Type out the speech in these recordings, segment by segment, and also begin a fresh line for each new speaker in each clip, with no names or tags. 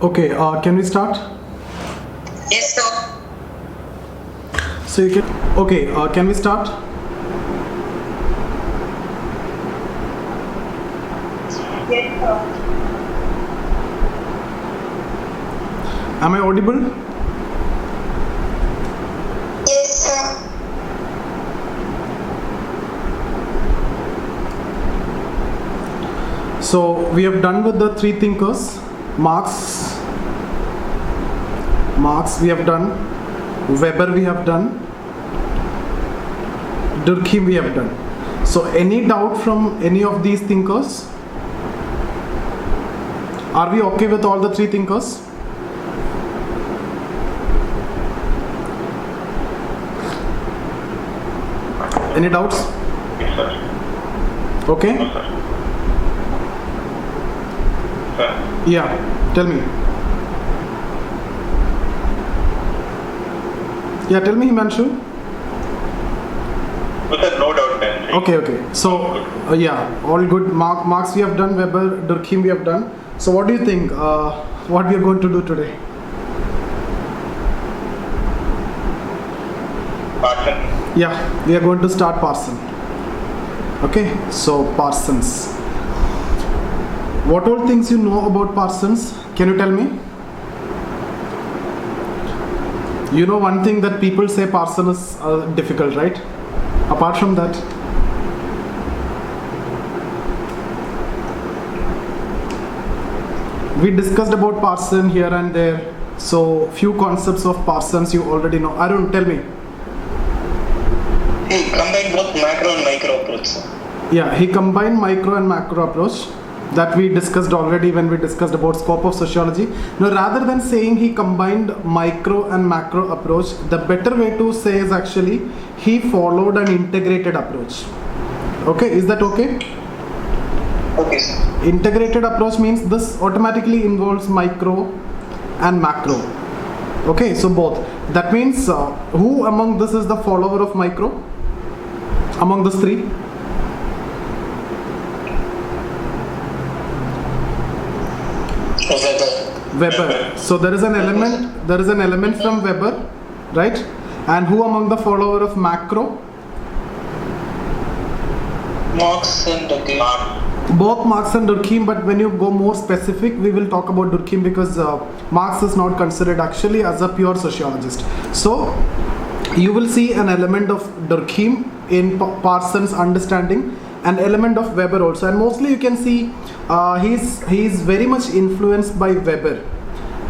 Okay, can we start?
Yes, sir.
So you can. Okay, can we start?
Yes, sir.
Am I audible?
Yes, sir.
So we have done with the three thinkers. Marx we have done. Weber we have done. Durkheim we have done. So any doubt from any of these thinkers? Are we okay with all the three thinkers? Any doubts?
Yes, sir.
Okay?
No, sir. Sir.
Yeah, tell me. Yeah, tell me, Himanshu.
No, sir, no doubt then.
Okay. So, yeah, all good. Marx we have done, Weber, Durkheim we have done. So, what do you think? What we are going to do today?
Parsons.
Yeah, we are going to start Parsons. Okay, so Parsons. What all things you know about Parsons? Can you tell me? You know one thing that people say Parsons is difficult, right? Apart from that, we discussed about Parsons here and there. So few concepts of Parsons you already know. Arun, tell me.
He combined both macro and micro approach.
Yeah, he combined micro and macro approach that we discussed already when we discussed about scope of sociology. Now, rather than saying he combined micro and macro approach, the better way to say is actually he followed an integrated approach. Okay, is that okay?
Okay, sir.
Integrated approach means this automatically involves micro and macro. Okay, so both. That means who among this is the follower of micro? Among these three? Weber. So there is an element from Weber, right? And who among the follower of macro?
Marx and Durkheim.
Both Marx and Durkheim, but when you go more specific, we will talk about Durkheim because Marx is not considered actually as a pure sociologist. So you will see an element of Durkheim in Parsons' understanding, an element of Weber also, and mostly you can see he's very much influenced by Weber,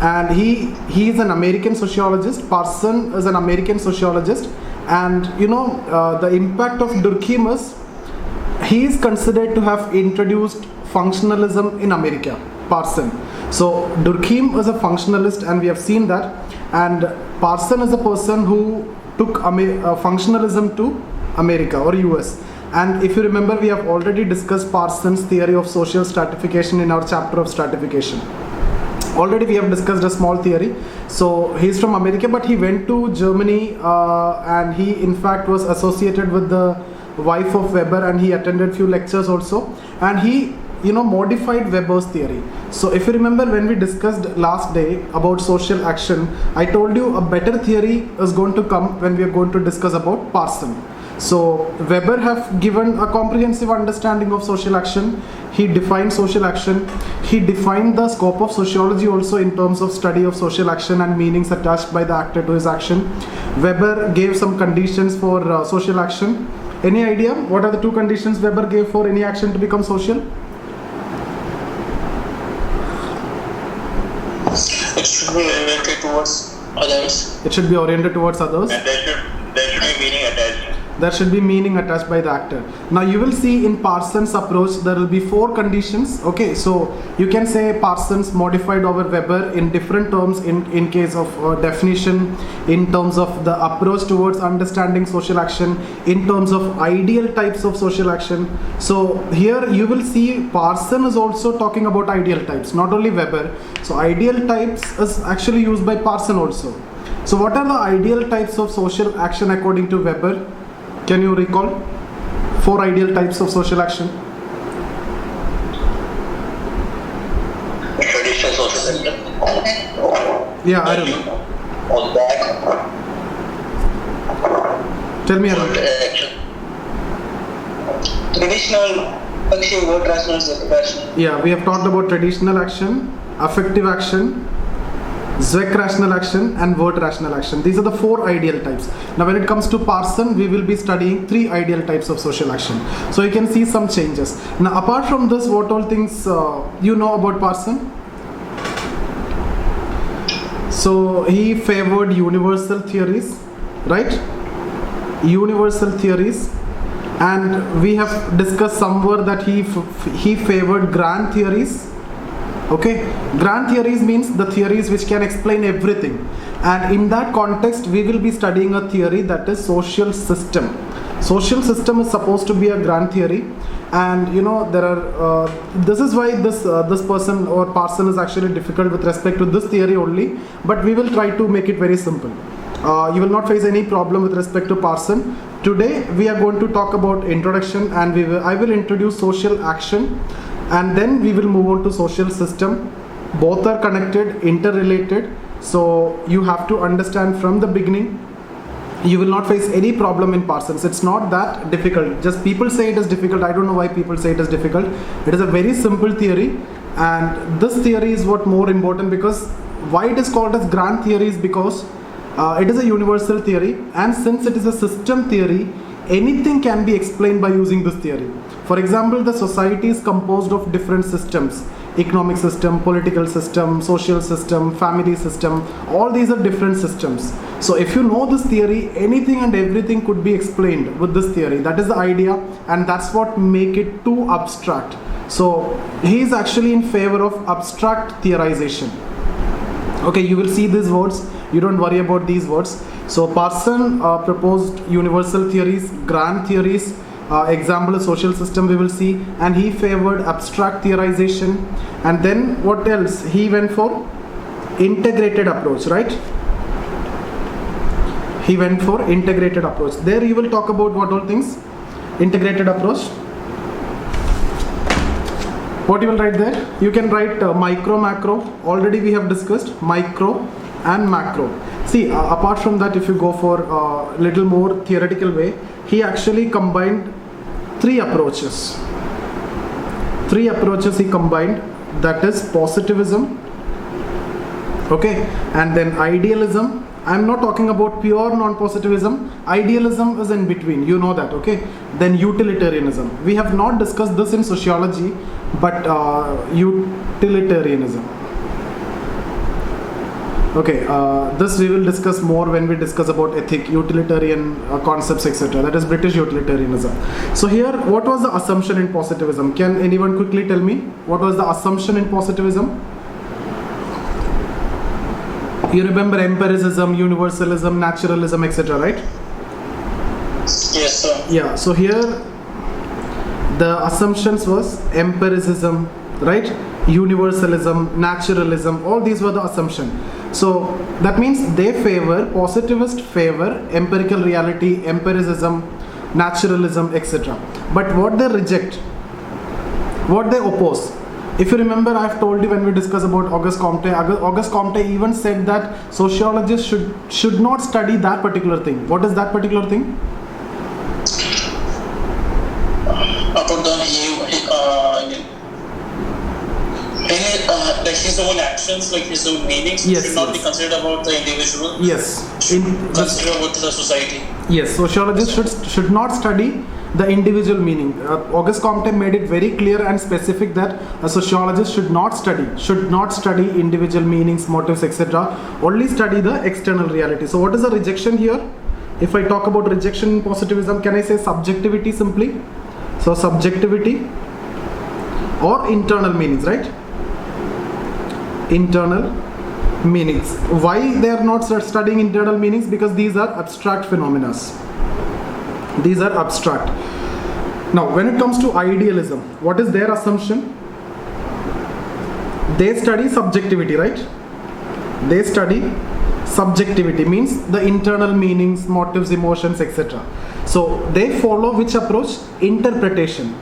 and he is an American sociologist. Parsons is an American sociologist, and you know the impact of Durkheim is he is considered to have introduced functionalism in America. Parsons. So Durkheim is a functionalist, and we have seen that, and Parsons is a person who took functionalism to America or US. And if you remember, we have already discussed Parsons' theory of social stratification in our chapter of stratification. Already we have discussed a small theory. So he's from America, but he went to Germany, and he in fact was associated with the wife of Weber, and he attended few lectures also, and he modified Weber's theory. So if you remember, when we discussed last day about social action, I told you a better theory is going to come when we are going to discuss about Parsons. So Weber have given a comprehensive understanding of social action. He defined social action. He defined the scope of sociology also in terms of study of social action and meanings attached by the actor to his action. Weber gave some conditions for social action. Any idea what are the two conditions Weber gave for any action to become social?
It should be oriented towards others.
It should be oriented towards others.
And there should be meaning attached.
There should be meaning attached by the actor. Now you will see in Parsons' approach there will be four conditions. Okay, so you can say Parsons modified over Weber in different terms in case of definition, in terms of the approach towards understanding social action, in terms of ideal types of social action. So here you will see Parsons is also talking about ideal types, not only Weber. So ideal types is actually used by Parsons also. So what are the ideal types of social action according to Weber? Can you recall 4 ideal types of social action?
Traditional social center.
Yeah, Arun.
On that.
Tell me, Arun.
Traditional action, word rational.
Yeah, we have talked about traditional action, affective action, Zweck rational action and word rational action. These are the 4 ideal types. Now when it comes to Parsons, we will be studying 3 ideal types of social action. So you can see some changes. Now apart from this, what all things you know about Parsons? So he favored universal theories, right? Universal theories. And we have discussed somewhere that he favored grand theories. Okay, grand theories means the theories which can explain everything, and in that context we will be studying a theory that is social system. Social system is supposed to be a grand theory, and you know there are this is why this person or Parson is actually difficult with respect to this theory only, but we will try to make it very simple. You will not face any problem with respect to Parson. Today we are going to talk about introduction, and I will introduce social action, and then we will move on to social system. Both are connected, interrelated, so you have to understand from the beginning. You will not face any problem in Parsons. It's not that difficult. Just people say it is difficult. I don't know why people say it is difficult. It is a very simple theory, and this theory is what more important, because why it is called as grand theory is because it is a universal theory, and since it is a system theory, anything can be explained by using this theory. For example, the society is composed of different systems: economic system, political system, social system, family system. All these are different systems. So if you know this theory, anything and everything could be explained with this theory. That is the idea, and that's what make it too abstract. So he is actually in favor of abstract theorization. Okay, you will see these words. You don't worry about these words. So Parsons proposed universal theories, grand theories. Example is social system we will see, and he favored abstract theorization. And then what else? He went for integrated approach, right? He went for integrated approach. There you will talk about what all things? Integrated approach. What you will write there? You can write micro, macro. Already we have discussed micro and macro. See, apart from that, if you go for a little more theoretical way, he actually combined 3 approaches. 3 approaches he combined, that is positivism, okay, and then idealism. I'm not talking about pure non-positivism. Idealism is in between, you know that, okay. Then utilitarianism. We have not discussed this in sociology, but utilitarianism. Okay, this we will discuss more when we discuss about ethic, utilitarian concepts, etc. That is British utilitarianism. So here, what was the assumption in positivism? Can anyone quickly tell me what was the assumption in positivism? You remember empiricism, universalism, naturalism, etc., right?
Yes, sir.
Yeah, so here the assumptions was empiricism, right? Universalism, naturalism, all these were the assumption. So that means they favor, positivist favor empirical reality, empiricism, naturalism, etc. But what they reject, what they oppose. If you remember, I have told you when we discussed about Auguste Comte even said that sociologists should not study that particular thing. What is that particular thing?
About like his own actions, like his own meanings,
Yes,
should not
yes.
be considered about the individual.
Yes.
Consider about the society.
Yes, sociologists should not study the individual meaning. Auguste Comte made it very clear and specific that a sociologist should not study individual meanings, motives, etc. Only study the external reality. So what is the rejection here? If I talk about rejection in positivism, can I say subjectivity simply? So subjectivity or internal meanings, right? Internal meanings. Why they are not studying internal meanings? Because these are abstract phenomena. These are abstract. Now when it comes to idealism, what is their assumption? They study subjectivity, right? They study subjectivity, means the internal meanings, motives, emotions, etc. So they follow which approach? Interpretation,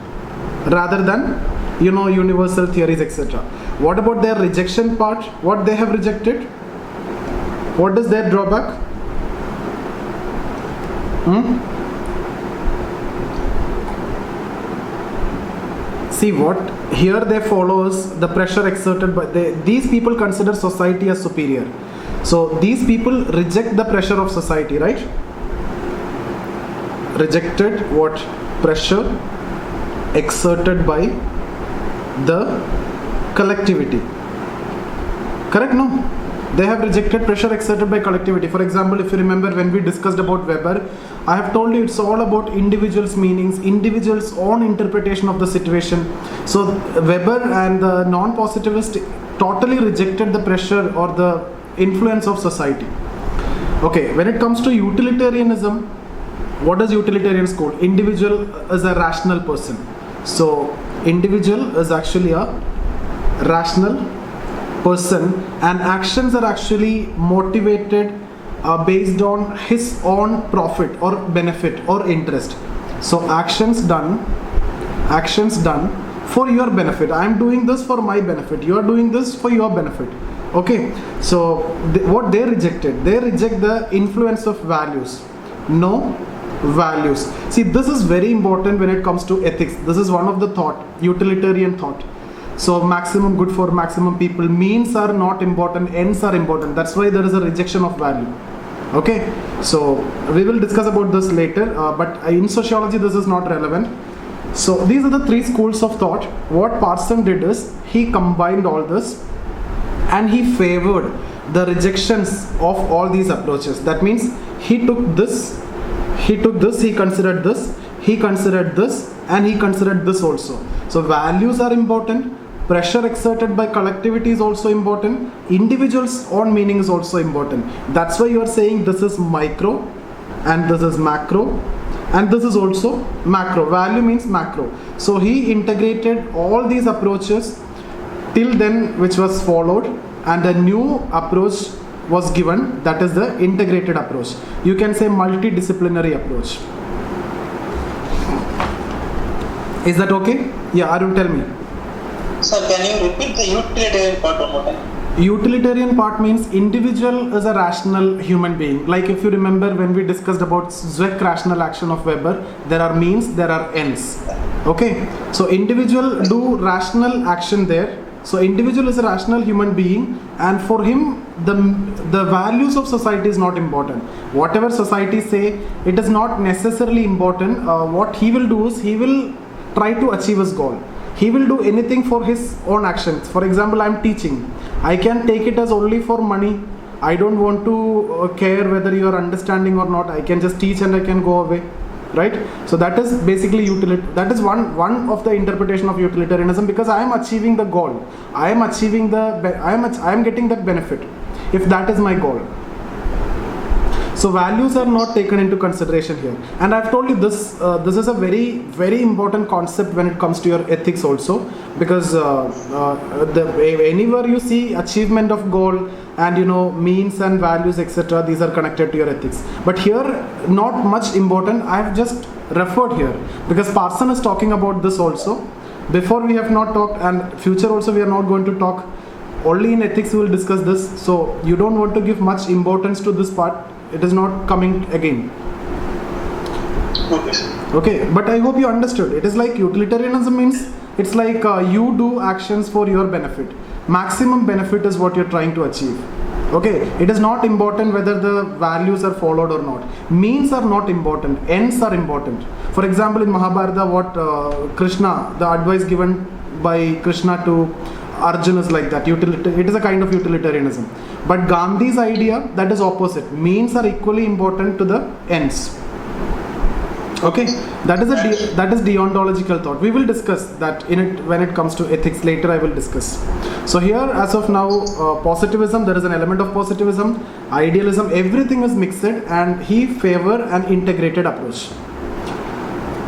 rather than universal theories, etc. What about their rejection part? What they have rejected? What is their drawback? See what here they follows the pressure exerted by these people consider society as superior. So these people reject the pressure of society, right? Rejected what? Pressure exerted by the collectivity. Correct? No? They have rejected pressure exerted by collectivity. For example, if you remember when we discussed about Weber, I have told you it's all about individuals' meanings, individuals' own interpretation of the situation. So Weber and the non-positivist totally rejected the pressure or the influence of society. Okay, when it comes to utilitarianism, what does utilitarians call? Individual is a rational person. So individual is actually a rational person, and actions are actually motivated based on his own profit or benefit or interest. So actions done for your benefit. I am doing this for my benefit, you are doing this for your benefit. Okay, so what they rejected, they reject the influence of values. No values. See, this is very important when it comes to ethics. This is one of the thought, utilitarian thought. So maximum good for maximum people, means are not important, ends are important. That's why there is a rejection of value. Okay, so we will discuss about this later, but in sociology this is not relevant. So these are the three schools of thought. What Parsons did is he combined all this and he favored the rejections of all these approaches. That means he took this, he considered this, he considered this, and he considered this also. So values are important, pressure exerted by collectivity is also important, individuals' own meaning is also important. That's why you are saying this is micro and this is macro and this is also macro. Value means macro. So he integrated all these approaches till then, which was followed, and a new approach was given, that is the integrated approach. You can say multidisciplinary approach. Is that okay? Yeah, Arun, tell me.
Sir, can you repeat the utilitarian part one more time?
Utilitarian part means individual is a rational human being. Like if you remember when we discussed about Zweck rational action of Weber, there are means, there are ends. Okay, so individual do rational action there. So individual is a rational human being, and for him the values of society is not important. Whatever society say, it is not necessarily important. What he will do is he will try to achieve his goal. He will do anything for his own actions. For example, I am teaching. I can take it as only for money. I don't want to care whether you are understanding or not. I can just teach and I can go away. Right? So that is basically that is one of the interpretation of utilitarianism, because I am achieving the goal. I am achieving I am getting that benefit if that is my goal. So values are not taken into consideration here, and I've told you this. This is a very, very important concept when it comes to your ethics also, because anywhere you see achievement of goal and means and values etc., these are connected to your ethics. But here not much important. I have just referred here because Parsons is talking about this also. Before we have not talked, and future also we are not going to talk. Only in ethics we will discuss this. So you don't want to give much importance to this part. It is not coming again. Okay, but I hope you understood. It is like utilitarianism means it's like you do actions for your benefit. Maximum benefit is what you're trying to achieve. Okay, it is not important whether the values are followed or not. Means are not important, ends are important. For example, in Mahabharata, what Krishna, the advice given by Krishna to Arjuna is like that. It is a kind of utilitarianism. But Gandhi's idea, that is opposite. Means are equally important to the ends. Okay, that is deontological thought. We will discuss that in it when it comes to ethics later. I will discuss. So here, as of now, positivism, there is an element of positivism, idealism, everything is mixed, and he favor an integrated approach.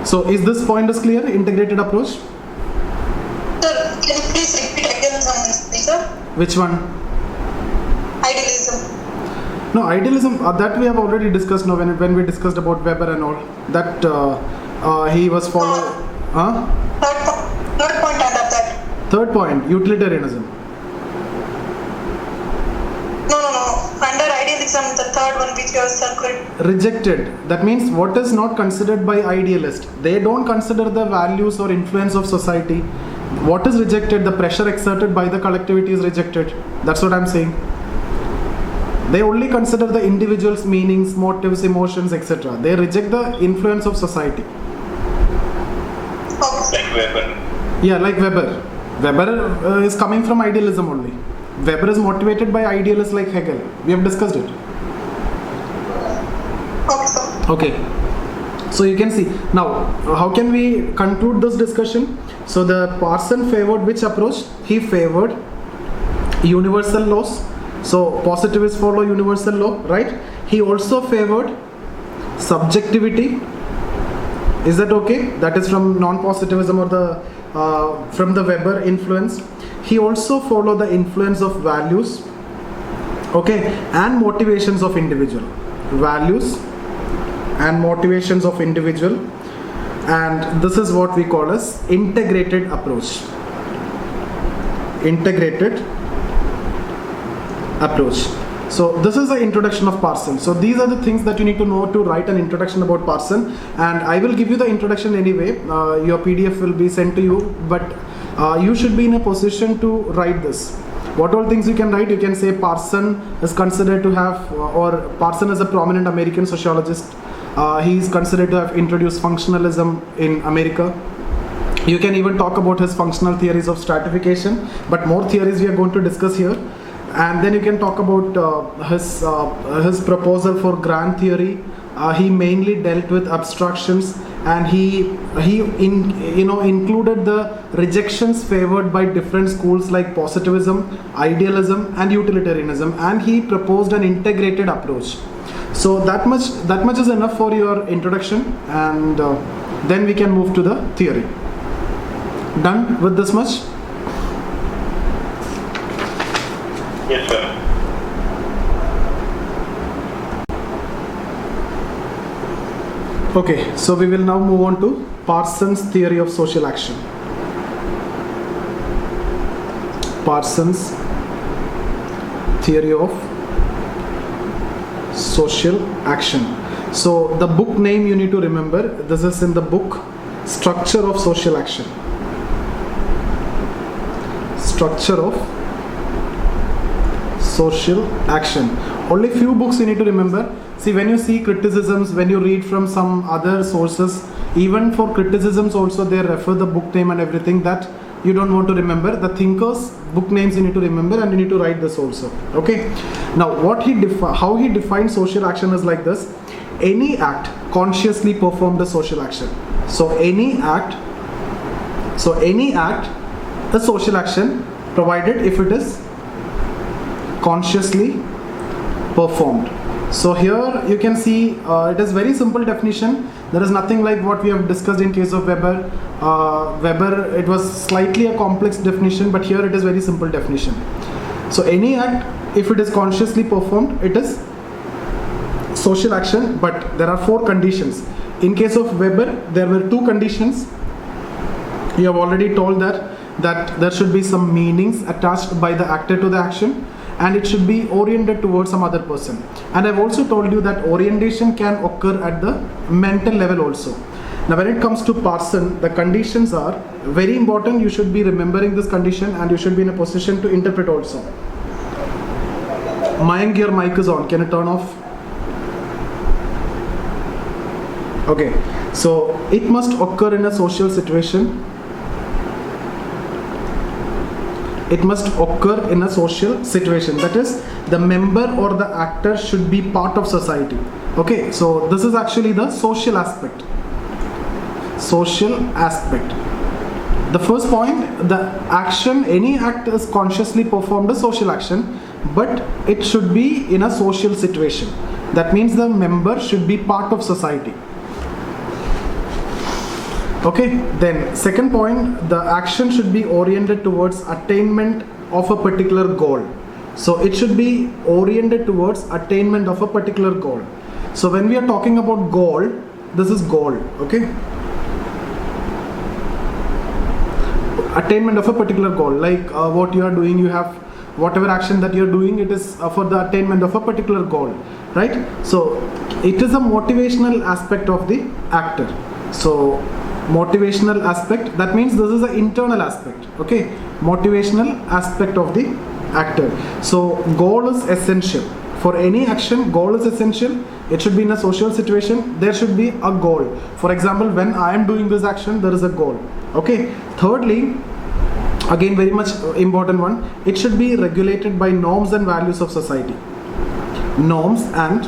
So is this point is clear? Integrated approach.
Sir, can you please repeat again something, sir?
Which one?
Idealism.
No, idealism, that we have already discussed now when we discussed about Weber and all. That he was following.
Third point under that.
Third point, utilitarianism.
No. Under idealism, the third one which you have circled.
Rejected. That means what is not considered by idealist. They don't consider the values or influence of society. What is rejected? The pressure exerted by the collectivity is rejected. That's what I'm saying. They only consider the individual's meanings, motives, emotions, etc. They reject the influence of society.
Okay.
Like Weber.
Yeah, like Weber. Weber is coming from idealism only. Weber is motivated by idealists like Hegel. We have discussed it.
Okay, sir.
Okay. So you can see. Now, how can we conclude this discussion? So the Parsons favored which approach? He favored universal laws. So positivists follow universal law, right? He also favored subjectivity. Is that okay? That is from non-positivism or the from the Weber influence. He also followed the influence of values, okay, and motivations of individual. Values and motivations of individual, and this is what we call as integrated approach. Integrated approach. So this is the introduction of Parsons. So these are the things that you need to know to write an introduction about Parsons, and I will give you the introduction anyway. Your PDF will be sent to you, but you should be in a position to write this. What all things you can write? You can say Parsons is considered to have, or Parsons is a prominent American sociologist. He is considered to have introduced functionalism in America. You can even talk about his functional theories of stratification, but more theories we are going to discuss here. And then you can talk about his proposal for grand theory. He mainly dealt with abstractions, and he included the rejections favored by different schools like positivism, idealism, and utilitarianism, and he proposed an integrated approach. So that much is enough for your introduction, and then we can move to the theory. Done with this much?
Yes, sir.
Okay, so we will now move on to Parsons' theory of social action. Parsons' theory of social action. So the book name you need to remember. This is in the book Structure of Social Action. Structure of Social Action. Only few books you need to remember. See, when you see criticisms, when you read from some other sources, even for criticisms also they refer the book name and everything that you don't want to remember. The thinkers' book names you need to remember, and you need to write this also. Okay. Now, how he defines social action is like this: any act consciously performed a social action. So any act a social action, provided if it is consciously performed. So here you can see it is very simple definition. There is nothing like what we have discussed in case of Weber. Weber, it was slightly a complex definition, but here it is very simple definition. So any act, if it is consciously performed, it is social action, but there are 4 conditions. In case of Weber, there were 2 conditions. You have already told that there should be some meanings attached by the actor to the action, and it should be oriented towards some other person. And I've also told you that orientation can occur at the mental level also. Now when it comes to Parsons, the conditions are very important. You should be remembering this condition, and you should be in a position to interpret also. Mayank, your mic is on. Can you turn off? Okay. So it must occur in a social situation. It must occur in a social situation. That is, the member or the actor should be part of society. Okay, so this is actually the social aspect. Social aspect. The first point, the action, any act is consciously performed a social action, but it should be in a social situation. That means the member should be part of society. Okay, then second point, the action should be oriented towards attainment of a particular goal. So it should be oriented towards attainment of a particular goal. So when we are talking about goal, this is goal, okay? attainment of a particular goal. Like what you are doing, you have whatever action that you're doing, it is for the attainment of a particular goal, right? So it is a motivational aspect of the actor. So motivational aspect, that means this is an internal aspect, okay? Motivational aspect of the actor. So goal is essential for any action. Goal is essential. It should be in a social situation, there should be a goal. For example, when I am doing this action, there is a goal, okay? Thirdly, again very much important one, it should be regulated by norms and values of society. Norms and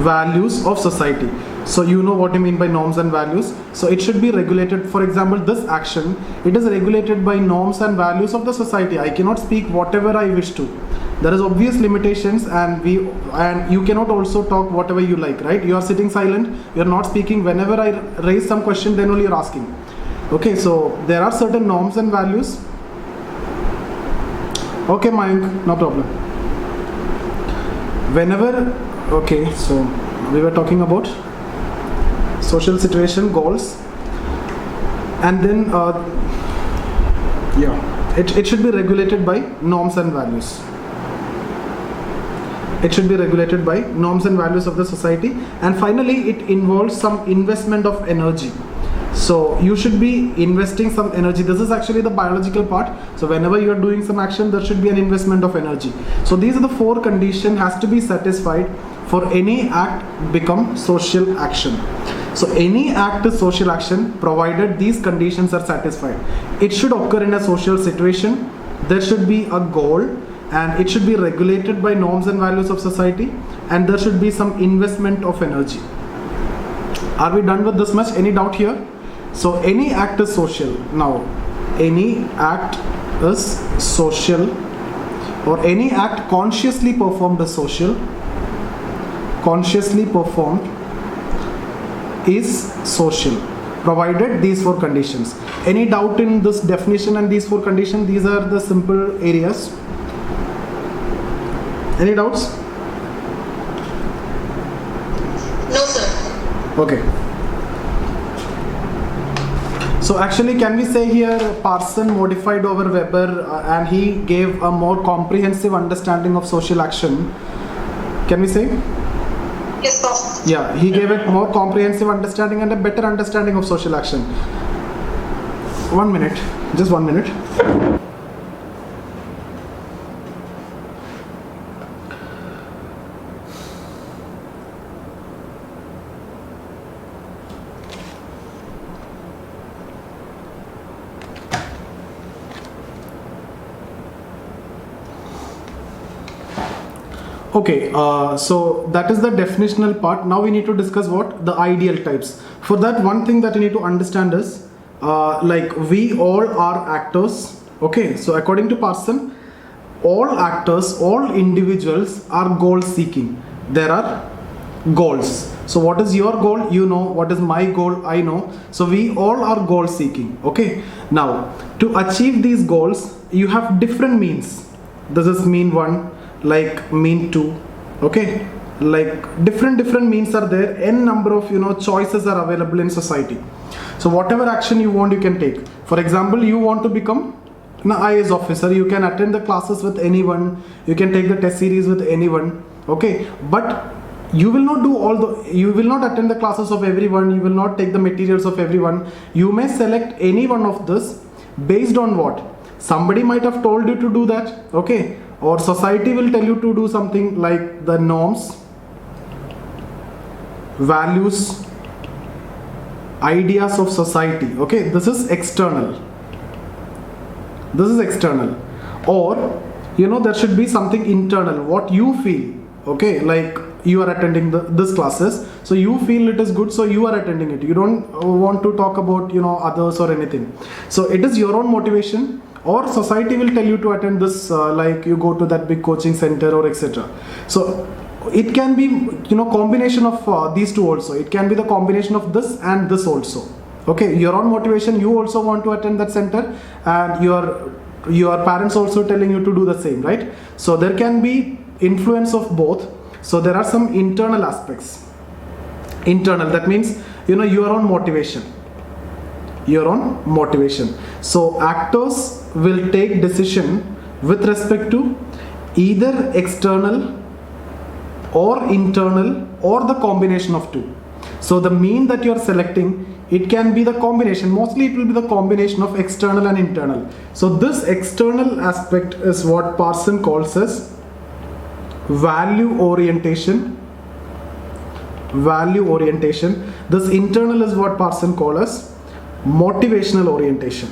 values of society. So you know what I mean by norms and values. So it should be regulated. For example, this action, it is regulated by norms and values of the society. I cannot speak whatever I wish to. There is obvious limitations, and you cannot also talk whatever you like, right? You are sitting silent, you are not speaking. Whenever I raise some question, then only you are asking. Okay, so there are certain norms and values. Okay, Mayank, no problem. Whenever, okay, so we were talking about social situation, goals, and then it should be regulated by norms and values. It should be regulated by norms and values of the society. And finally, it involves some investment of energy. So you should be investing some energy. This is actually the biological part. So whenever you are doing some action, there should be an investment of energy. So these are the 4 conditions has to be satisfied for any act become social action. So any act is social action provided these conditions are satisfied. It should occur in a social situation. There should be a goal, and it should be regulated by norms and values of society, and there should be some investment of energy. Are we done with this much? Any doubt here? So any act is social. Now any act is social, or any act consciously performed is social. Consciously performed is social, provided these 4 conditions. Any doubt in this definition and these 4 conditions? These are the simple areas. Any doubts?
No, sir.
Okay. So actually, can we say here Parsons modified over Weber, and he gave a more comprehensive understanding of social action? Can we say?
Yes, sir.
Yeah, he gave it more comprehensive understanding and a better understanding of social action. 1 minute, just 1 minute. Okay, so that is the definitional part. Now we need to discuss what the ideal types. For that, one thing that you need to understand is like we all are actors. Okay, so according to Parsons, all actors, all individuals are goal seeking. There are goals. So what is your goal? You know. What is my goal? I know. So we all are goal seeking. Okay, now to achieve these goals, you have different means. This is mean 1, like mean 2, okay, like different means are there. N number of choices are available in society. So whatever action you want, you can take. For example, you want to become an IAS officer, you can attend the classes with anyone, you can take the test series with anyone, okay, but you will not do you will not attend the classes of everyone, you will not take the materials of everyone. You may select any one of this based on what somebody might have told you to do that, okay, or society will tell you to do something, like the norms, values, ideas of society. Okay, this is external. This is external. Or there should be something internal, what you feel. Okay, like you are attending this classes, so you feel it is good, so you are attending it. You don't want to talk about others or anything. So it is your own motivation, or society will tell you to attend this, like you go to that big coaching center or etc. So it can be combination of these 2 also. It can be the combination of this and this also. Okay, your own motivation, you also want to attend that center, and your parents also telling you to do the same, right? So there can be influence of both. So there are some internal aspects. Internal, that means your own motivation. your own motivation. So actors will take decision with respect to either external or internal or the combination of two. So the mean that you are selecting, it can be the combination. Mostly it will be the combination of external and internal. So this external aspect is what Parsons calls as value orientation. Value orientation. This internal is what Parsons calls as motivational orientation.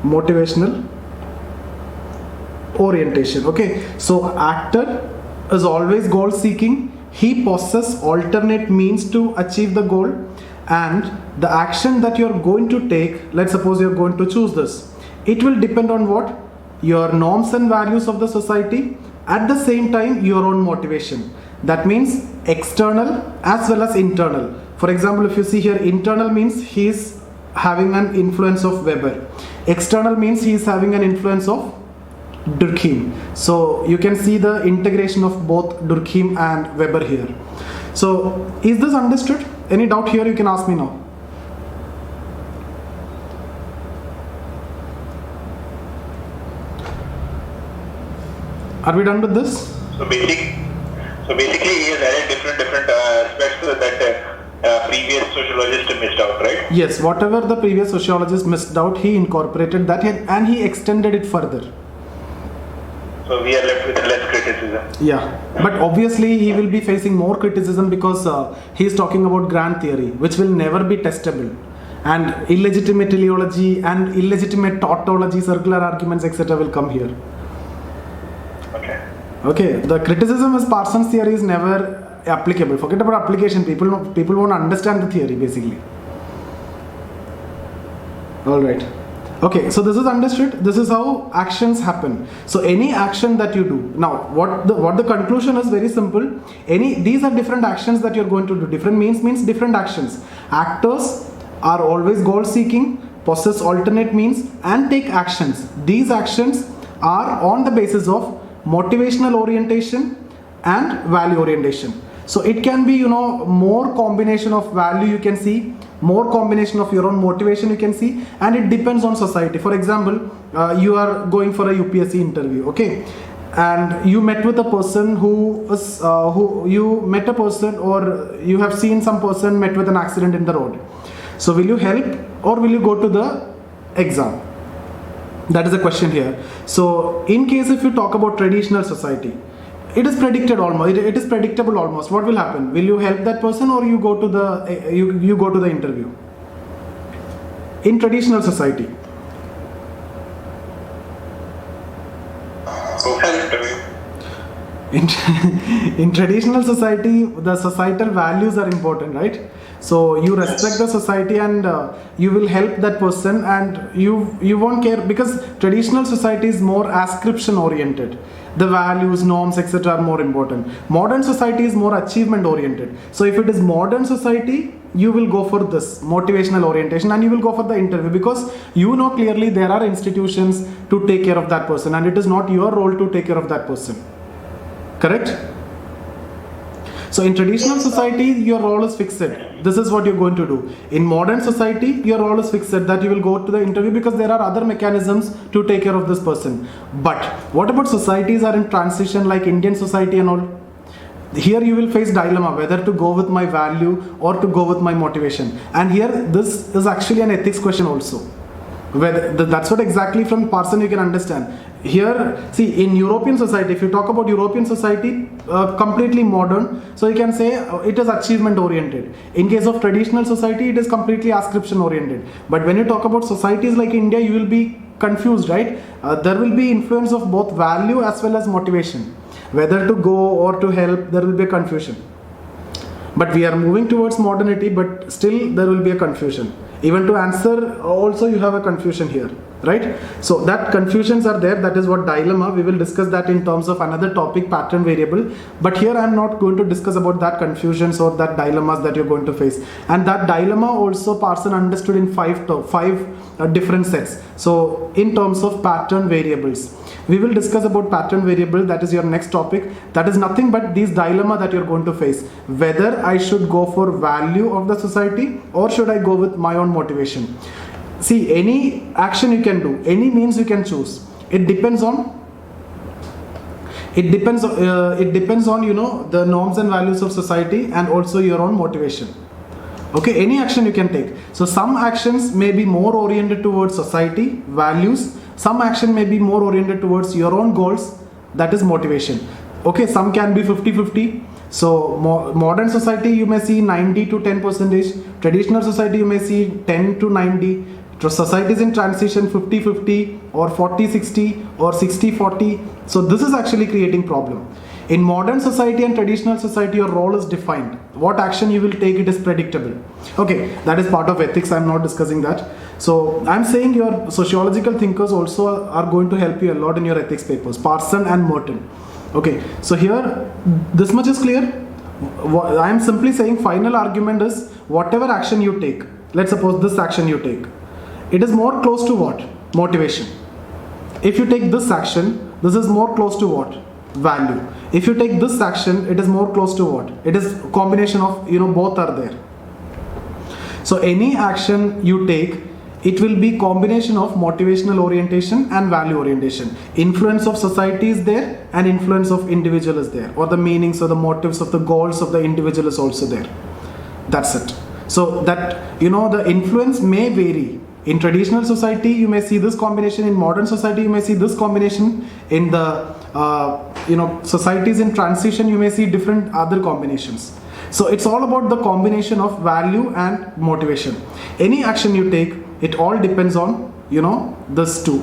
Motivational orientation. Okay, so actor is always goal seeking. He possesses alternate means to achieve the goal, and the action that you're going to take, let's suppose you're going to choose this, it will depend on what? Your norms and values of the society, at the same time your own motivation. That means external as well as internal. For example, if you see here, internal means he is having an influence of Weber. External means he is having an influence of Durkheim. So you can see the integration of both Durkheim and Weber here. So is this understood? Any doubt here, you can ask me now. Are we done with this?
So basically he has added different aspects that previous sociologist missed out, right?
Yes, whatever the previous sociologist missed out, he incorporated that and he extended it further.
So we are left with less criticism.
Yeah, but obviously he will be facing more criticism because he is talking about grand theory, which will never be testable, and illegitimate teleology and illegitimate tautology, circular arguments, etc. will come here. Okay, the criticism is Parsons theory is never applicable. Forget about application. People won't understand the theory basically. All right. Okay, so this is understood. This is how actions happen. So any action that you do, now what the conclusion is very simple. These are different actions that you're going to do. Different means different actions. Actors are always goal seeking, possess alternate means, and take actions. These actions are on the basis of motivational orientation and value orientation. So it can be, more combination of value you can see, more combination of your own motivation you can see, and it depends on society. For example, you are going for a UPSC interview, okay, and you met with a person or you have seen some person met with an accident in the road. So will you help or will you go to the exam? That is the question here. So in case if you talk about traditional society, it is predictable almost. What will happen? Will you help that person or you go to the you go to the interview? In traditional society, in traditional society, the societal values are important, right? So you respect the society and you will help that person, and you won't care because traditional society is more ascription oriented. The values, norms, etc. are more important. Modern society is more achievement oriented. So if it is modern society, you will go for this motivational orientation and you will go for the interview because you know clearly there are institutions to take care of that person and it is not your role to take care of that person. Correct? So in traditional society, your role is fixed. This is what you're going to do. In modern society, your role is fixed that you will go to the interview because there are other mechanisms to take care of this person. But what about societies are in transition like Indian society and all? Here you will face dilemma whether to go with my value or to go with my motivation. And here this is actually an ethics question also. That's what exactly from Parsons you can understand. Here, see, in European society, if you talk about European society, completely modern, so you can say it is achievement oriented. In case of traditional society, it is completely ascription oriented. But when you talk about societies like India, you will be confused, right? There will be influence of both value as well as motivation. Whether to go or to help, there will be a confusion. But we are moving towards modernity, but still there will be a confusion. Even to answer, also you have a confusion here. right? So that confusions are there. That is what dilemma. We will discuss that in terms of another topic, pattern variable. But here I am not going to discuss about that confusions or that dilemmas that you're going to face. And that dilemma also Parsons understood in five different sets. So in terms of pattern variables, we will discuss about pattern variable. That is your next topic. That is nothing but these dilemma that you're going to face. Whether I should go for value of the society or should I go with my own motivation. See, any action you can do, any means you can choose. It depends on the norms and values of society and also your own motivation. Okay, any action you can take. So some actions may be more oriented towards society, values. Some action may be more oriented towards your own goals, that is motivation. Okay, some can be 50-50. So modern society you may see 90 to 10%. Traditional society you may see 10 to 90. Societies in transition 50-50 or 40-60 or 60-40. So this is actually creating problem. In modern society and traditional society, your role is defined. What action you will take, it is predictable. Okay, that is part of ethics. I'm not discussing that. So I'm saying your sociological thinkers also are going to help you a lot in your ethics papers, Parsons and Merton. Okay, so here this much is clear. I'm simply saying final argument is whatever action you take, let's suppose this action you take, it is more close to what? Motivation. If you take this action, this is more close to what? Value. If you take this action, it is more close to what? It is combination of, both are there. So any action you take, it will be combination of motivational orientation and value orientation. Influence of society is there and influence of individual is there, or the meanings or the motives of the goals of the individual is also there. That's it. So that, the influence may vary. In traditional society, you may see this combination. In modern society, you may see this combination. In the societies in transition, you may see different other combinations. So it's all about the combination of value and motivation. Any action you take, it all depends on this two.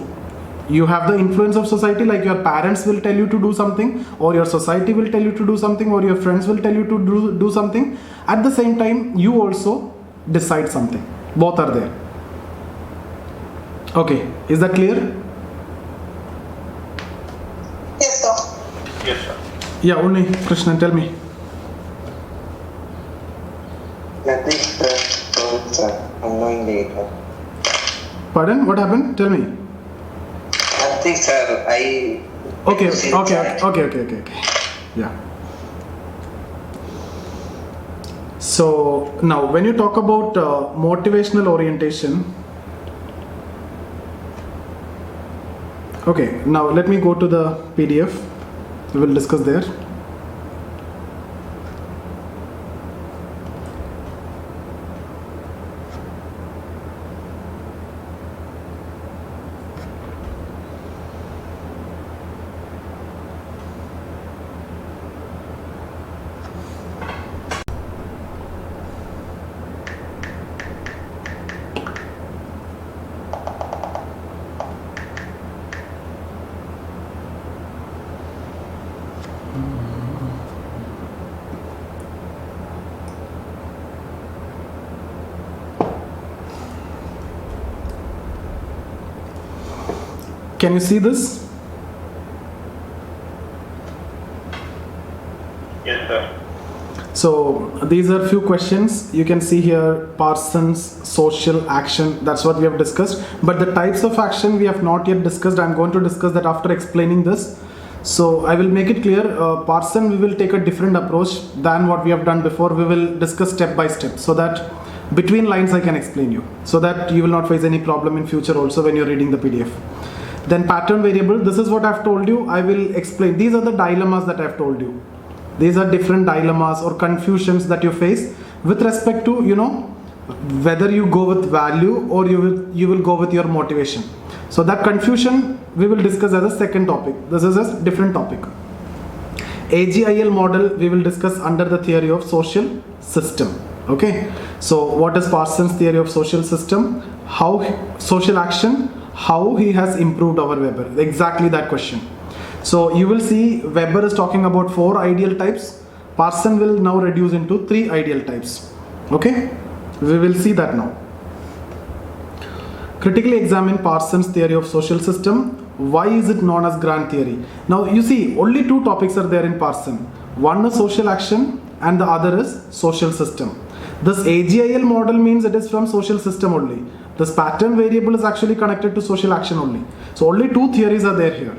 You have the influence of society, like your parents will tell you to do something, or your society will tell you to do something, or your friends will tell you to do something. At the same time, you also decide something. Both are there. Okay, is that clear?
Yes, sir.
Yes, sir.
Yeah, only Krishnan, tell me.
Nothing, sir. I'm knowing later.
Pardon? What happened? Tell me.
Nothing, sir.
Okay. Yeah. So now, when you talk about motivational orientation. Okay, now let me go to the PDF. We will discuss there. Can you see this?
Yes, sir.
So these are few questions. You can see here Parsons social action. That's what we have discussed. But the types of action we have not yet discussed. I'm going to discuss that after explaining this. So I will make it clear. Parsons, we will take a different approach than what we have done before. We will discuss step by step so that between lines I can explain you, so that you will not face any problem in future also when you're reading the PDF. Then pattern variable, this is what I've told you. I will explain. These are the dilemmas that I've told you. These are different dilemmas or confusions that you face with respect to, whether you go with value or you will go with your motivation. So that confusion we will discuss as a second topic. This is a different topic. AGIL model we will discuss under the theory of social system. Okay. So what is Parsons' theory of social system? How social action, how he has improved our Weber. Exactly that question. So you will see Weber is talking about 4 ideal types. Parsons will now reduce into 3 ideal types. Okay. We will see that now. Critically examine Parsons' theory of social system. Why is it known as grand theory? Now you see, only two topics are there in Parsons. One is social action and the other is social system. This AGIL model means it is from social system only. This pattern variable is actually connected to social action only. So only two theories are there here.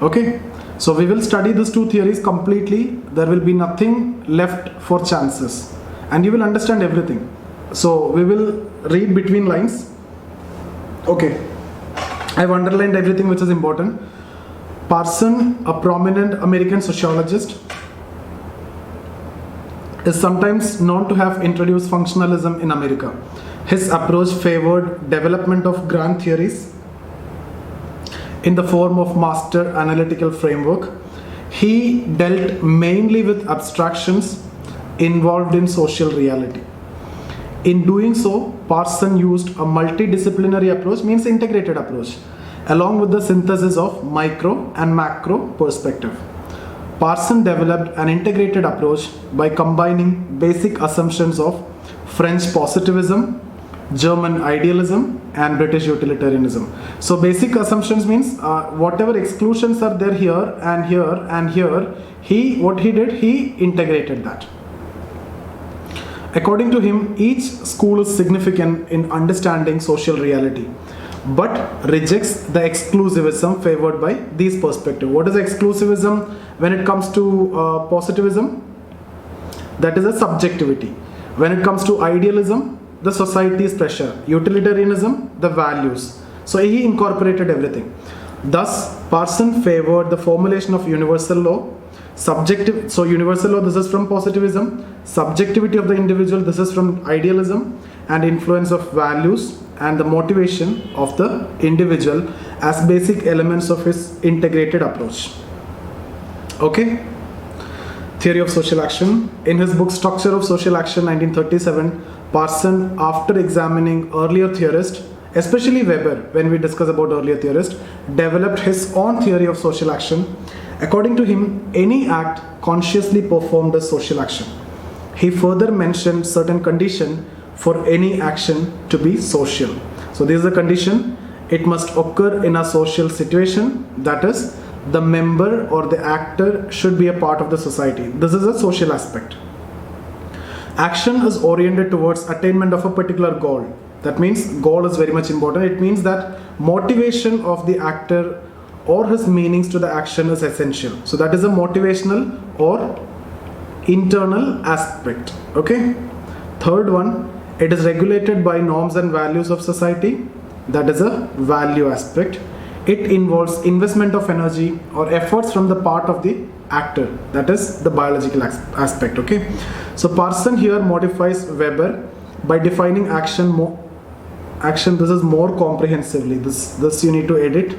Okay. So we will study these two theories completely. There will be nothing left for chances. And you will understand everything. So we will read between lines. Okay. I've underlined everything which is important. Parsons, a prominent American sociologist, is sometimes known to have introduced functionalism in America. His approach favored development of grand theories in the form of master analytical framework. He dealt mainly with abstractions involved in social reality. In doing so, Parsons used a multidisciplinary approach, means integrated approach, along with the synthesis of micro and macro perspective. Parsons developed an integrated approach by combining basic assumptions of French positivism, German idealism, and British utilitarianism. So basic assumptions means whatever exclusions are there here and here and here, what he did, he integrated that. According to him, each school is significant in understanding social reality, but rejects the exclusivism favored by these perspectives. What is exclusivism when it comes to positivism? That is a subjectivity. When it comes to idealism, the society's pressure. Utilitarianism, the values. So he incorporated everything. Thus, Parsons favored the formulation of universal law. Subjective, so universal law, this is from positivism. Subjectivity of the individual, this is from idealism. And influence of values and the motivation of the individual as basic elements of his integrated approach. Okay. Theory of social action. In his book Structure of Social Action 1937, Parsons, after examining earlier theorists, especially Weber, when we discuss about earlier theorists, developed his own theory of social action. According to him, any act consciously performed as social action. He further mentioned certain condition for any action to be social. So this is the condition. It must occur in a social situation, that is, the member or the actor should be a part of the society. This is a social aspect. Action is oriented towards attainment of a particular goal. That means goal is very much important. It means that motivation of the actor or his meanings to the action is essential. So that is a motivational or internal aspect. Okay. Third one, it is regulated by norms and values of society. That is a value aspect. It involves investment of energy or efforts from the part of the actor. That is the biological aspect. Okay. So Parsons here modifies Weber by defining action this is more comprehensively. This you need to edit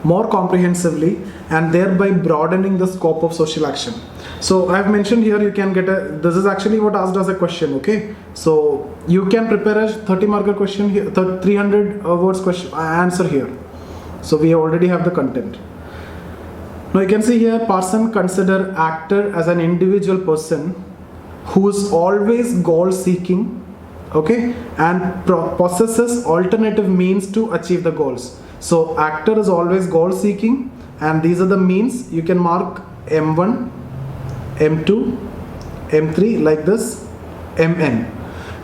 more comprehensively and thereby broadening the scope of social action. So I have mentioned here you can get this is actually what asked as a question. Okay, so you can prepare a 30 marker question here, 300 words question answer here. So we already have the content. Now you can see here Parsons consider actor as an individual person who is always goal seeking, okay, and possesses alternative means to achieve the goals. So actor is always goal seeking, and these are the means. You can mark M1, M2, M3 like this, MN.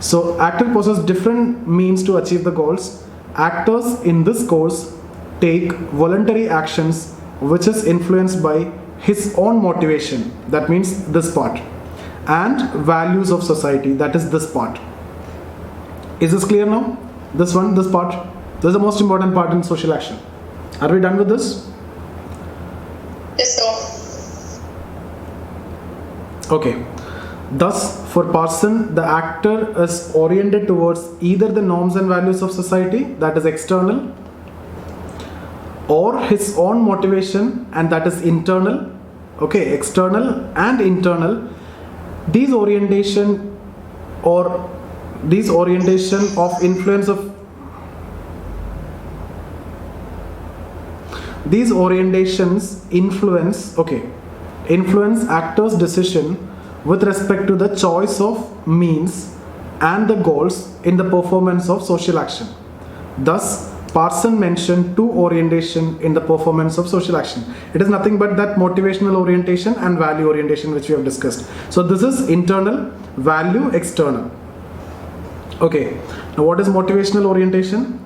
So actor possesses different means to achieve the goals. Actors in this course take voluntary actions which is influenced by his own motivation, that means this part, and values of society, that is this part. Is this clear now? This one, this part, this is the most important part in social action. Are we done with this?
Yes, sir.
Okay. Thus, for Parsons, the actor is oriented towards either the norms and values of society, that is external, or his own motivation, and that is internal. Okay, external and internal. These orientation of influence of these orientations influence actors' decision with respect to the choice of means and the goals in the performance of social action. Thus, Parsons mentioned two orientation in the performance of social action. It is nothing but that motivational orientation and value orientation which we have discussed. So this is internal, value external. Okay, now what is motivational orientation?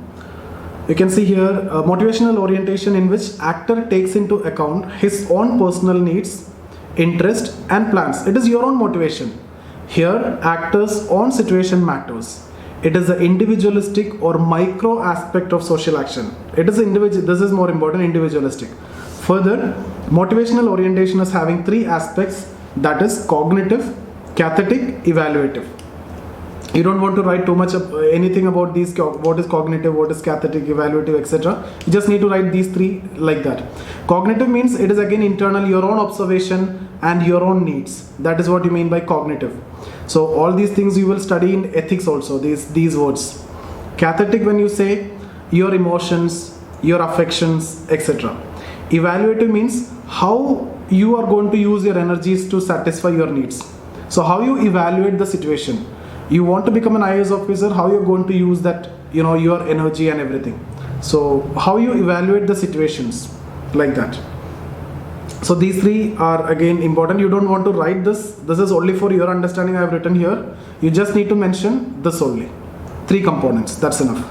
You can see here motivational orientation in which actor takes into account his own personal needs, interest and plans. It is your own motivation. Here actor's own situation matters. It is the individualistic or micro aspect of social action. It is individual. This is more important, individualistic. Further, motivational orientation is having three aspects, that is cognitive, cathetic, evaluative. You don't want to write too much of anything about these, what is cognitive, what is cathetic, evaluative, etc. You just need to write these three like that. Cognitive means it is again internal, your own observation and your own needs. That is what you mean by cognitive. So all these things you will study in ethics also, these words. Cathetic, when you say your emotions, your affections, etc. Evaluative means how you are going to use your energies to satisfy your needs. So how you evaluate the situation. You want to become an IAS officer, how you're going to use that, your energy and everything. So how you evaluate the situations, like that. So these three are again important. You don't want to write this. This is only for your understanding. I have written here. You just need to mention this only. Three components, that's enough.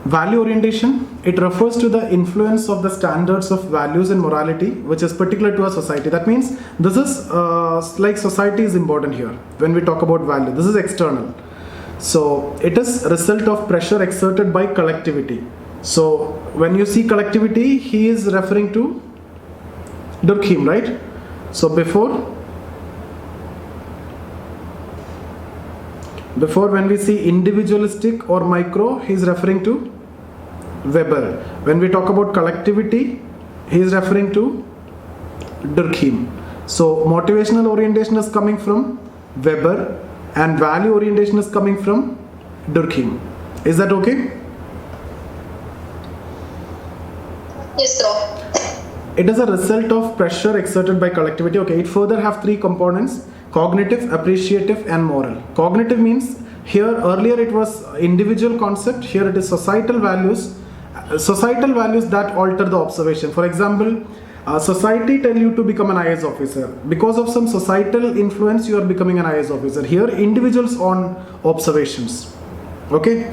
Value orientation, it refers to the influence of the standards of values and morality which is particular to a society. That means this is like society is important here when we talk about value. This is external. So it is a result of pressure exerted by collectivity. So when you see collectivity, he is referring to Durkheim, right? So before when we see individualistic or micro, he is referring to Weber. When we talk about collectivity, he is referring to Durkheim. So motivational orientation is coming from Weber and value orientation is coming from Durkheim. Is that okay?
Yes, sir.
It is a result of pressure exerted by collectivity. Okay, it further have three components: cognitive, appreciative and moral. Cognitive means here earlier it was individual concept, here it is societal values that alter the observation. For example, society tell you to become an IAS officer. Because of some societal influence you are becoming an IAS officer. Here individuals on observations. Okay.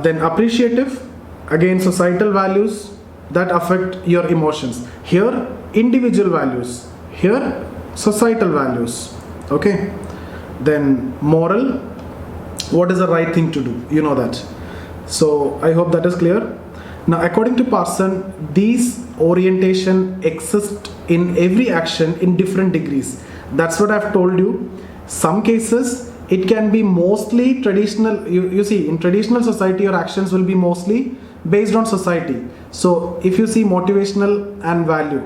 Then appreciative, again societal values that affect your emotions. Here individual values, here societal values. Okay. Then moral, what is the right thing to do, you know that. So I hope that is clear. Now according to Parsons, these orientation exist in every action in different degrees. That's what I've told you. Some cases it can be mostly traditional. You see, in traditional society your actions will be mostly based on society. So if you see motivational and value,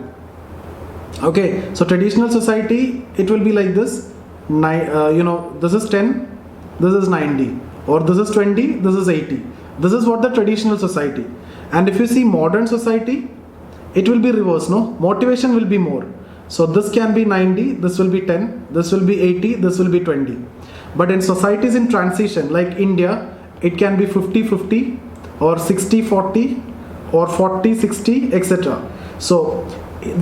okay, so traditional society it will be like this, this is 10, this is 90, or this is 20, this is 80. This is what the traditional society. And if you see modern society, it will be reverse, no? Motivation will be more. So this can be 90, this will be 10, this will be 80, this will be 20. But in societies in transition like India, it can be 50-50 or 60-40 or 40-60, etc. So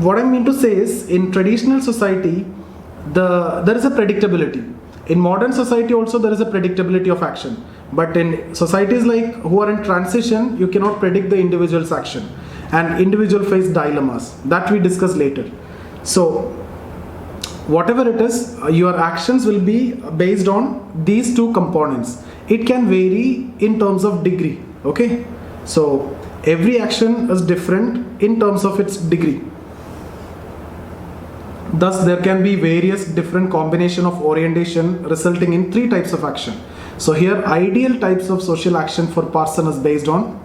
what I mean to say is, in traditional society, there is a predictability. In modern society also there is a predictability of action. But in societies like who are in transition, you cannot predict the individual's action. And individual face dilemmas. That we discuss later. So whatever it is, your actions will be based on these two components. It can vary in terms of degree. Okay. So every action is different in terms of its degree. Thus there can be various different combination of orientation resulting in three types of action. So here ideal types of social action for Parsons is based on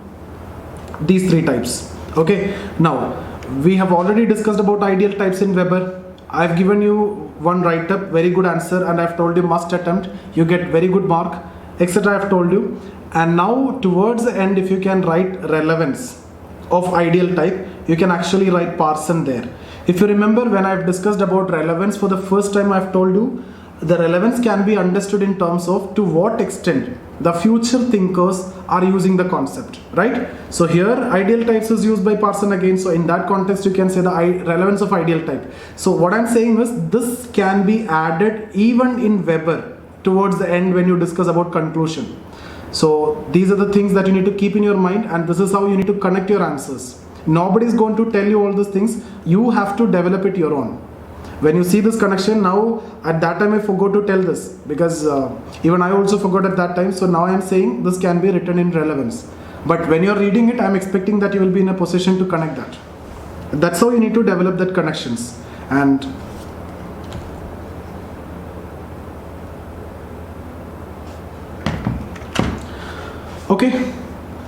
these three types. Okay. Now we have already discussed about ideal types in Weber. I've given you one write-up, very good answer, and I've told you must attempt, you get very good mark, etc. I've told you. And now towards the end, if you can write relevance of ideal type, you can actually write Parsons there. If you remember, when I've discussed about relevance for the first time, I've told you the relevance can be understood in terms of to what extent the future thinkers are using the concept, right? So here ideal types is used by Parsons again, so in that context you can say the relevance of ideal type. So what I'm saying is this can be added even in Weber towards the end when you discuss about conclusion. So these are the things that you need to keep in your mind, and this is how you need to connect your answers. Nobody is going to tell you all these things, you have to develop it your own. When you see this connection, now at that time I forgot to tell this because even I also forgot at that time. So now I am saying this can be written in relevance. But when you are reading it, I am expecting that you will be in a position to connect that. That's how you need to develop that connections. And okay,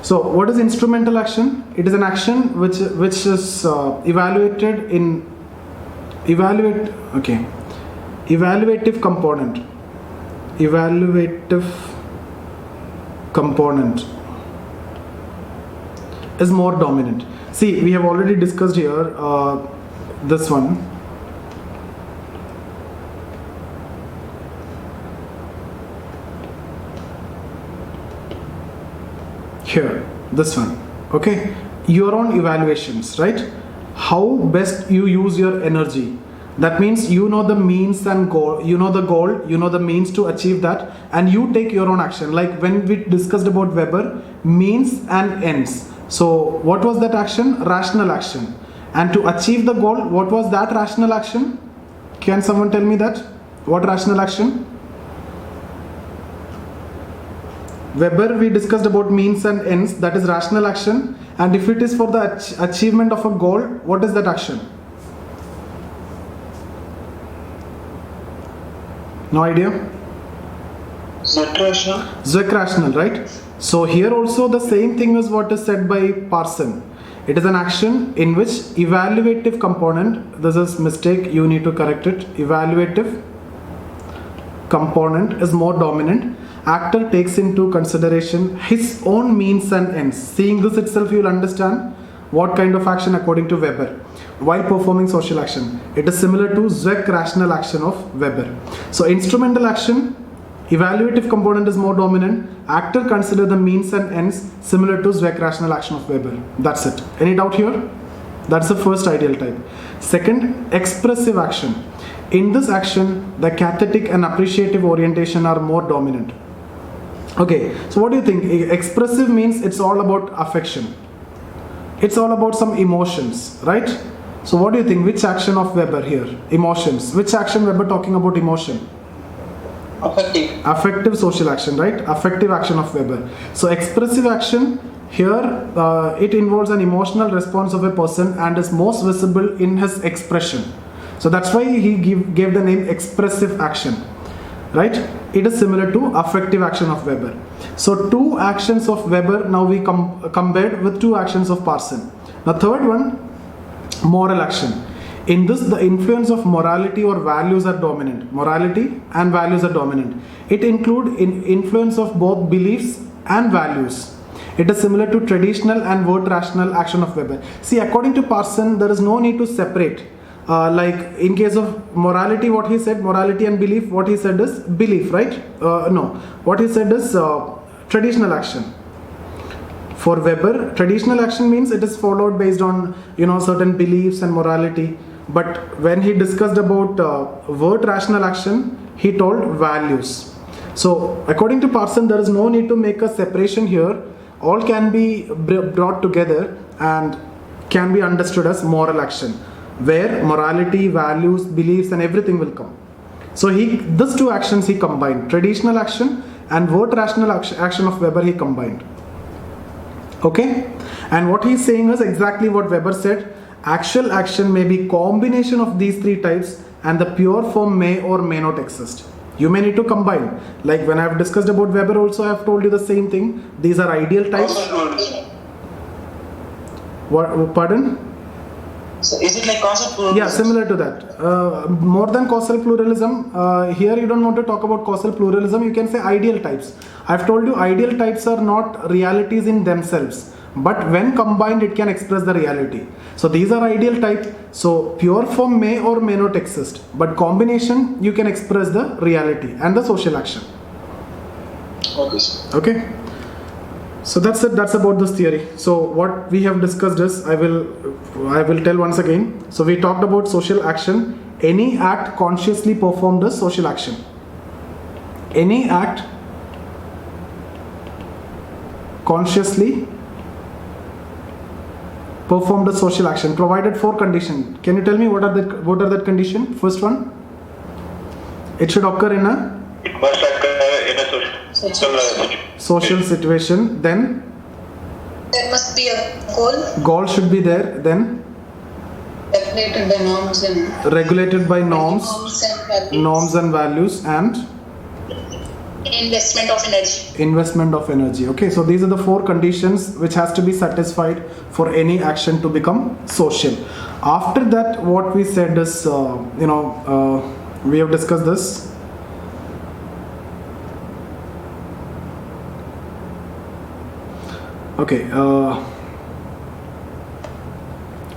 so what is instrumental action? It is an action which is evaluative component is more dominant. See, we have already discussed here this one. Here, this one, okay, your own evaluations, right? How best you use your energy. That means you know the means and goal, you know the means to achieve that, and you take your own action. Like when we discussed about Weber, means and ends. So what was that action? Rational action. And to achieve the goal, what was that rational action? Can someone tell me that? What rational action? Weber, we discussed about means and ends, that is rational action. And if it is for the achievement of a goal, what is that action? No idea? Zweck rational, right? So here also the same thing is what is said by Parsons. It is an action in which evaluative component, this is mistake, you need to correct it, evaluative component is more dominant. Actor takes into consideration his own means and ends. Seeing this itself, you will understand what kind of action according to Weber while performing social action. It is similar to Zweck rational action of Weber. So instrumental action, evaluative component is more dominant. Actor consider the means and ends, similar to Zweck rational action of Weber. That's it. Any doubt here? That's the first ideal type. Second, expressive action. In this action, the cathetic and appreciative orientation are more dominant. Okay, so what do you think? Expressive means it's all about affection. It's all about some emotions, right? So what do you think? Which action of Weber here? Emotions. Which action Weber talking about emotion?
Affective.
Affective social action, right? Affective action of Weber. So expressive action here, it involves an emotional response of a person and is most visible in his expression. So that's why he gave the name expressive action, right? It is similar to affective action of Weber. So two actions of Weber now we compared with two actions of Parsons. The third one, moral action. In this, the influence of morality or values are dominant. Morality and values are dominant. It includes influence of both beliefs and values. It is similar to traditional and word rational action of Weber. See, according to Parsons, there is no need to separate. Like in case of morality, what he said, morality and belief, what he said is belief, right? No, what he said is traditional action. For Weber, traditional action means it is followed based on, certain beliefs and morality. But when he discussed about word rational action, he told values. So according to Parsons, there is no need to make a separation here. All can be brought together and can be understood as moral action, where morality, values, beliefs and everything will come. So these two actions he combined, traditional action and word rational action of Weber he combined. Okay, and what he is saying is exactly what Weber said. Actual action may be combination of these three types and the pure form may or may not exist. You may need to combine. Like when I have discussed about Weber also, I have told you the same thing. These are ideal types. What? Pardon?
So is it like causal pluralism?
Yeah, similar to that. More than causal pluralism, here you don't want to talk about causal pluralism, you can say ideal types. I've told you ideal types are not realities in themselves, but when combined it can express the reality. So these are ideal type. So pure form may or may not exist, but combination you can express the reality and the social action.
Okay, sir.
Okay. So that's it. That's about this theory. So what we have discussed is, I will tell once again. So we talked about social action. Any act consciously performed is social action. Any act consciously performed a social action, provided 4 conditions. Can you tell me what are that condition? First one, it should occur in a
It must occur in a
social situation. Then
There must be a goal.
goal should be there. Then
Regulated by norms and
regulated by norms and values, and
Investment of energy.
investment of energy. Okay, so these are the 4 conditions which has to be satisfied for any action to become social. After that, what we said is, we have discussed this. Okay,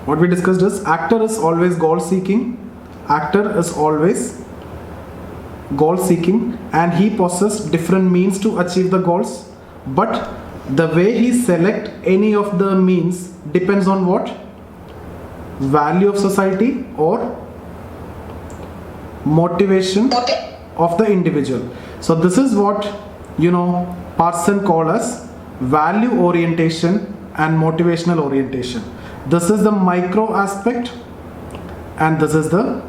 what we discussed is, actor is always goal seeking. Actor is always goal seeking, and he possesses different means to achieve the goals, but the way he select any of the means depends on what? Value of society or motivation of the individual. So this is what Parsons call as value orientation and motivational orientation. This is the micro aspect and this is the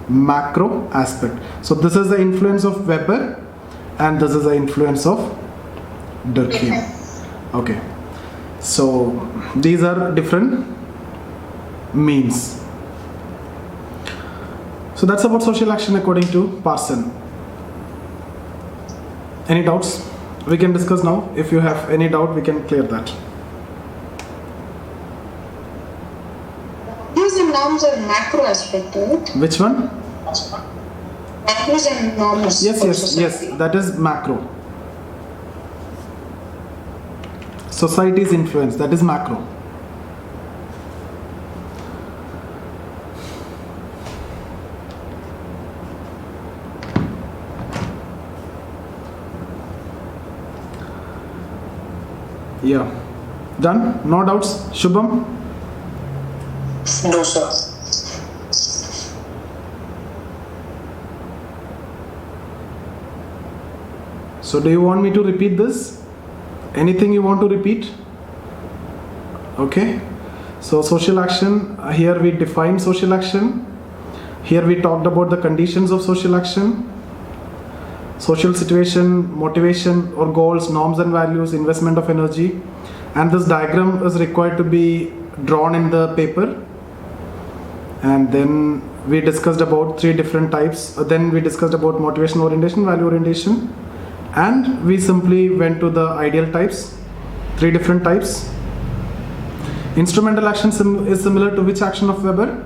macro aspect. So this is the influence of Weber and this is the influence of Durkheim. Okay, so these are different means. So that's about social action according to Parsons. Any doubts? We can discuss now. If you have any doubt, we can clear that.
Values and norms are macro aspect, right?
Which one?
Values and norms. for society.
Yes, that is macro. Society's influence, that is macro. Yeah, done? No doubts? Shubham?
No, sir.
So do you want me to repeat this? Anything you want to repeat? Okay. So social action, here we define social action. Here we talked about the conditions of social action. Social situation, motivation or goals, norms and values, investment of energy. And this diagram is required to be drawn in the paper. And then we discussed about 3 different types. Then we discussed about motivation orientation, value orientation. And we simply went to the ideal types, 3 different types. Instrumental action is similar to which action of Weber?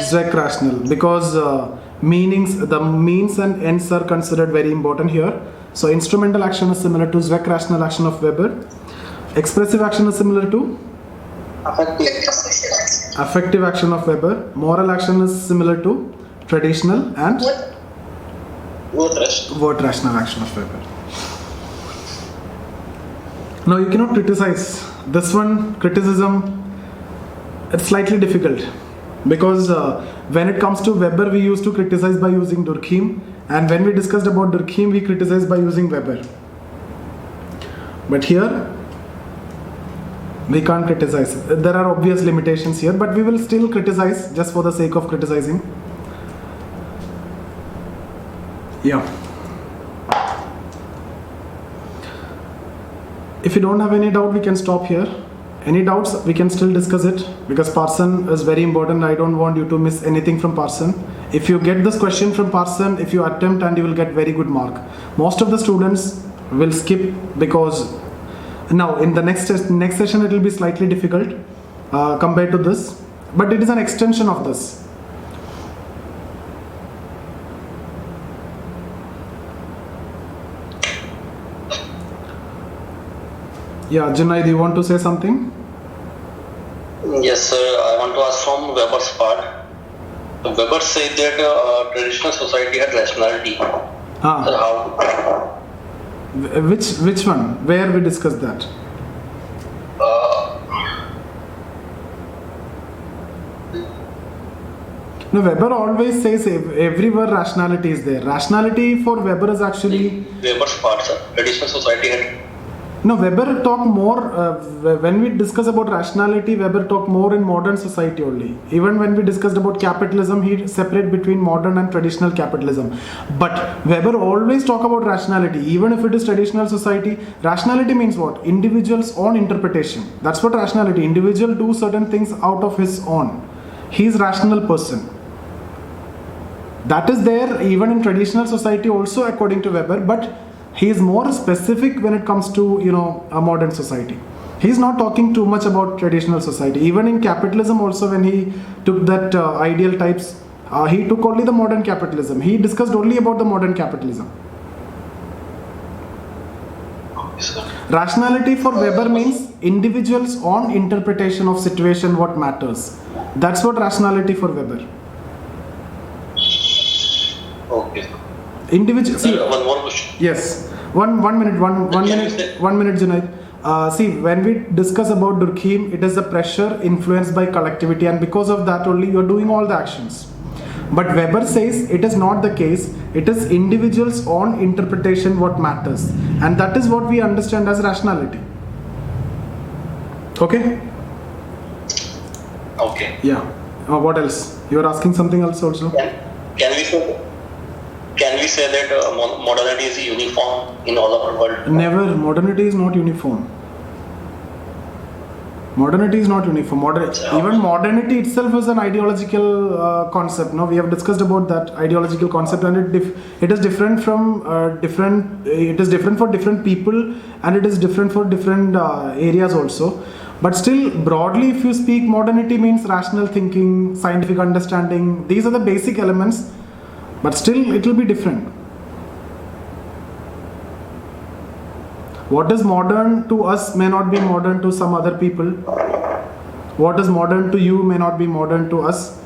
Zweck rational, because the means and ends are considered very important here. So instrumental action is similar to Zweck rational action of Weber. Expressive action is similar to affective action of Weber. Moral action is similar to traditional and word rational action of Weber. Now you cannot criticize. This one, criticism, it's slightly difficult because when it comes to Weber, we used to criticize by using Durkheim, and when we discussed about Durkheim, we criticized by using Weber. But here, we can't criticize. There are obvious limitations here, but we will still criticize just for the sake of criticizing. Yeah. If you don't have any doubt, we can stop here. Any doubts, we can still discuss it because Parsons is very important. I don't want you to miss anything from Parsons. If you get this question from Parsons, if you attempt, and you will get very good mark. Most of the students will skip because now in the next session it will be slightly difficult compared to this, but it is an extension of this. Yeah, Junaid, you want to say something?
Yes, sir. I want to ask from Weber's part. Weber said that traditional society had rationality. Sir, how?
Which one? Where we discussed that? No, Weber always says everywhere rationality is there. Rationality for Weber is actually...
Weber's part, sir. Traditional society had...
No, Weber talk more, when we discuss about rationality, Weber talk more in modern society only. Even when we discussed about capitalism, he separate between modern and traditional capitalism. But Weber always talk about rationality, even if it is traditional society. Rationality means what? Individual's own interpretation. That's what rationality. Individual do certain things out of his own. He is rational person. That is there even in traditional society also according to Weber, but he is more specific when it comes to, a modern society. He is not talking too much about traditional society. Even in capitalism also, when he took that ideal types, he took only the modern capitalism. He discussed only about the modern capitalism. Rationality for Weber means individual's own interpretation of situation, what matters. That's what rationality for Weber.
Okay.
Individual. See,
one more question.
Yes. One minute, Junaid. See, when we discuss about Durkheim, it is the pressure influenced by collectivity, and because of that only you are doing all the actions. But Weber says it is not the case. It is individual's own interpretation what matters, and that is what we understand as rationality. Okay?
Okay.
Yeah. What else? You are asking something else also?
Can we say that modernity is uniform in all of our world?
Never. Modernity is not uniform. Modernity is not uniform. Even modernity itself is an ideological concept. No, we have discussed about that ideological concept, and it is different from It is different for different people, and it is different for different areas also. But still, broadly, if you speak, modernity means rational thinking, scientific understanding. These are the basic elements. But still, it will be different. What is modern to us may not be modern to some other people. What is modern to you may not be modern to us.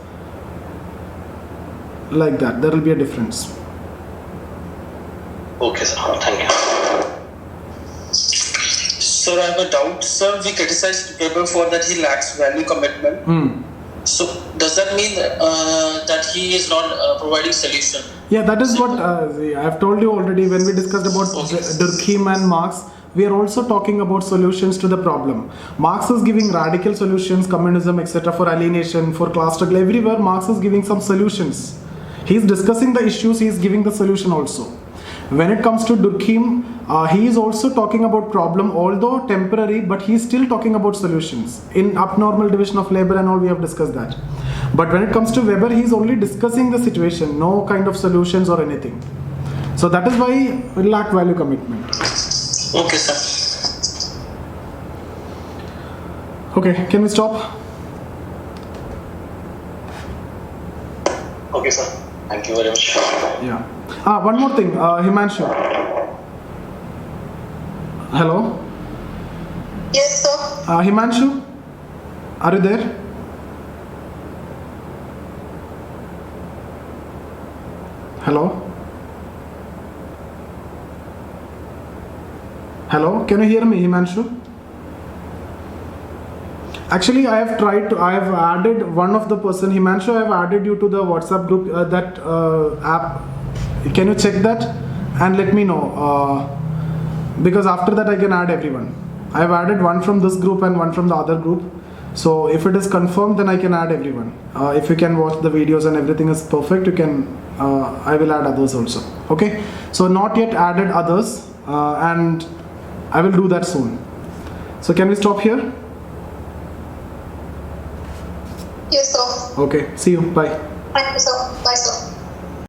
Like that, there will be a difference.
Okay, sir. Thank you.
Sir, I have a doubt. Sir, we criticized Weber for that he lacks value commitment. So, does that mean that he is not providing solution?
Yeah, that is what I have told you already when we discussed about Durkheim and Marx. We are also talking about solutions to the problem. Marx is giving radical solutions, communism, etc. for alienation, for class struggle. Everywhere Marx is giving some solutions. He is discussing the issues, he is giving the solution also. When it comes to Durkheim, he is also talking about problem, although temporary, but he is still talking about solutions. In abnormal division of labor and all, we have discussed that. But when it comes to Weber, he is only discussing the situation, no kind of solutions or anything. So that is why we lack value commitment.
Okay, sir.
Okay, can we stop?
Okay, sir. Thank you very much.
Yeah. One more thing, Himanshu. Hello?
Yes, sir.
Himanshu, are you there? Hello? Hello? Can you hear me, Himanshu? Actually, I have added one of the person, Himanshu, I have added you to the WhatsApp group, that app. Can you check that and let me know? Because after that I can add everyone. I have added one from this group and one from the other group. So if it is confirmed, then I can add everyone. If you can watch the videos and everything is perfect, you can. I will add others also. Okay. So not yet added others, and I will do that soon. So can we stop here?
Yes, sir.
Okay. See you. Bye.
Thank you, sir.